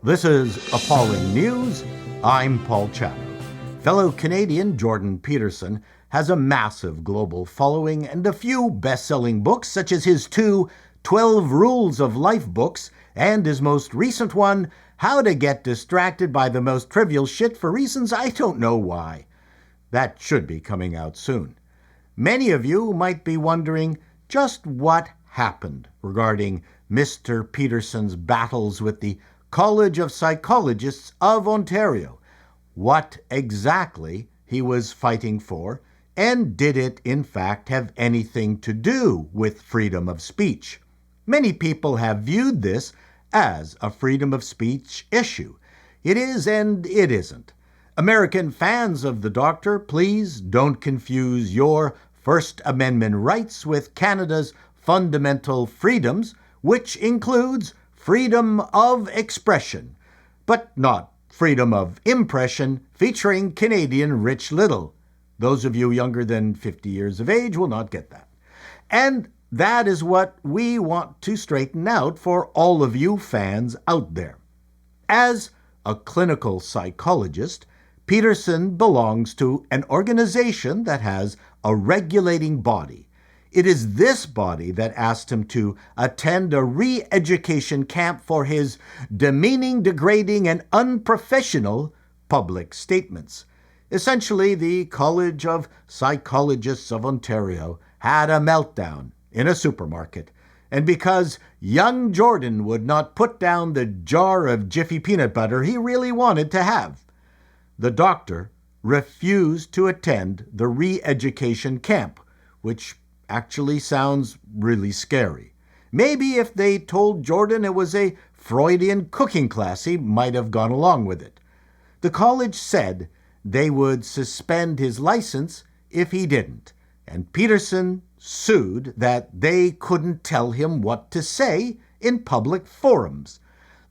This is aPauling News. I'm Paul Chappell. Fellow Canadian Jordan Peterson has a massive global following and a few best-selling books, such as his two 12 Rules of Life books and his most recent one, How to Get Distracted by the Most Trivial Shit for Reasons I Don't Know Why. That should be coming out soon. Many of you might be wondering just what happened regarding Mr. Peterson's battles with the College of Psychologists of Ontario, what exactly he was fighting for, and did it in fact have anything to do with freedom of speech. Many people have viewed this as a freedom of speech issue. It is and it isn't. American fans of the doctor, please don't confuse your First Amendment rights with Canada's fundamental freedoms, which includes freedom of expression, but not freedom of impression, featuring Canadian Rich Little. Those of you younger than 50 years of age will not get that. And that is what we want to straighten out for all of you fans out there. As a clinical psychologist, Peterson belongs to an organization that has a regulating body. It is this body that asked him to attend a re-education camp for his demeaning, degrading, and unprofessional public statements. Essentially, the College of Psychologists of Ontario had a meltdown in a supermarket, and because young Jordan would not put down the jar of Jiffy peanut butter he really wanted to have, the doctor refused to attend the re-education camp, which actually sounds really scary. Maybe if they told Jordan it was a Freudian cooking class, he might have gone along with it. The college said they would suspend his license if he didn't, and Peterson sued that they couldn't tell him what to say in public forums.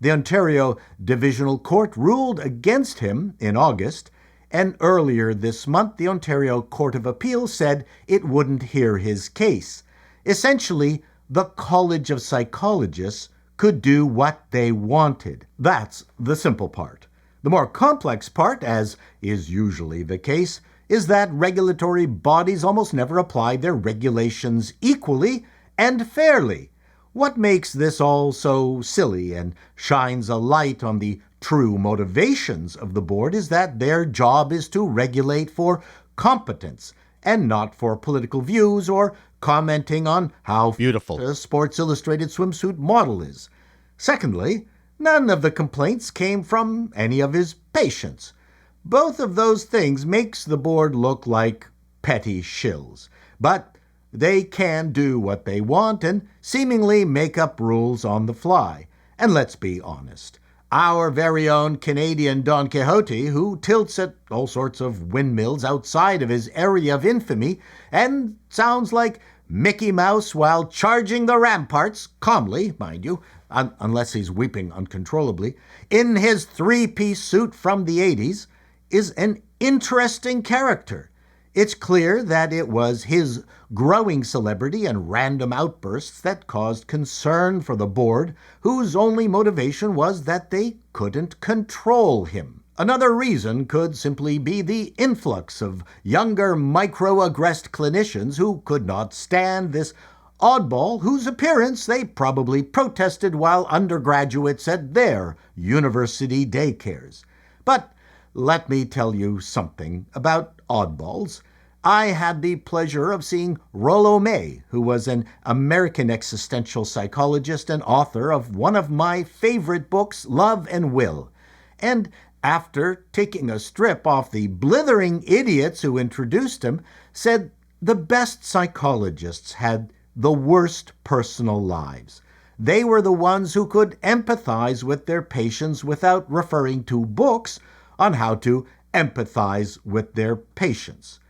The Ontario Divisional Court ruled against him in August, and earlier this month, the Ontario Court of Appeal said it wouldn't hear his case. Essentially, the College of Psychologists could do what they wanted. That's the simple part. The more complex part, as is usually the case, is that regulatory bodies almost never apply their regulations equally and fairly. What makes this all so silly and shines a light on the true motivations of the board is that their job is to regulate for competence and not for political views or commenting on how beautiful a Sports Illustrated swimsuit model is. Secondly, none of the complaints came from any of his patients. Both of those things makes the board look like petty shills, but they can do what they want and seemingly make up rules on the fly. And let's be honest, our very own Canadian Don Quixote, who tilts at all sorts of windmills outside of his area of infamy and sounds like Mickey Mouse while charging the ramparts, calmly, mind you, unless he's weeping uncontrollably, in his three-piece suit from the 80s, is an interesting character. It's clear that it was his growing celebrity and random outbursts that caused concern for the board, whose only motivation was that they couldn't control him. Another reason could simply be the influx of younger microaggressed clinicians who could not stand this oddball whose appearance they probably protested while undergraduates at their university daycares. But let me tell you something about oddballs. I had the pleasure of seeing Rollo May, who was an American existential psychologist and author of one of my favorite books, Love and Will. And after taking a strip off the blithering idiots who introduced him, said the best psychologists had the worst personal lives. They were the ones who could empathize with their patients without referring to books on how to empathize with their patients.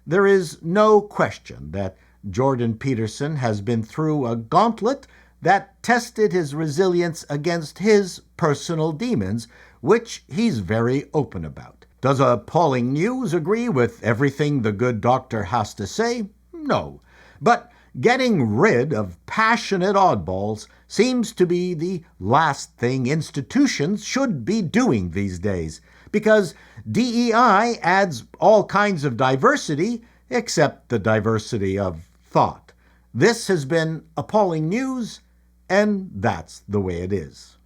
There is no question that Jordan Peterson has been through a gauntlet that tested his resilience against his personal demons, which he's very open about. Does aPauling News agree with everything the good doctor has to say? No. But Getting rid of passionate oddballs seems to be the last thing institutions should be doing these days, because DEI adds all kinds of diversity except the diversity of thought. This has been aPauling News, and that's the way it is.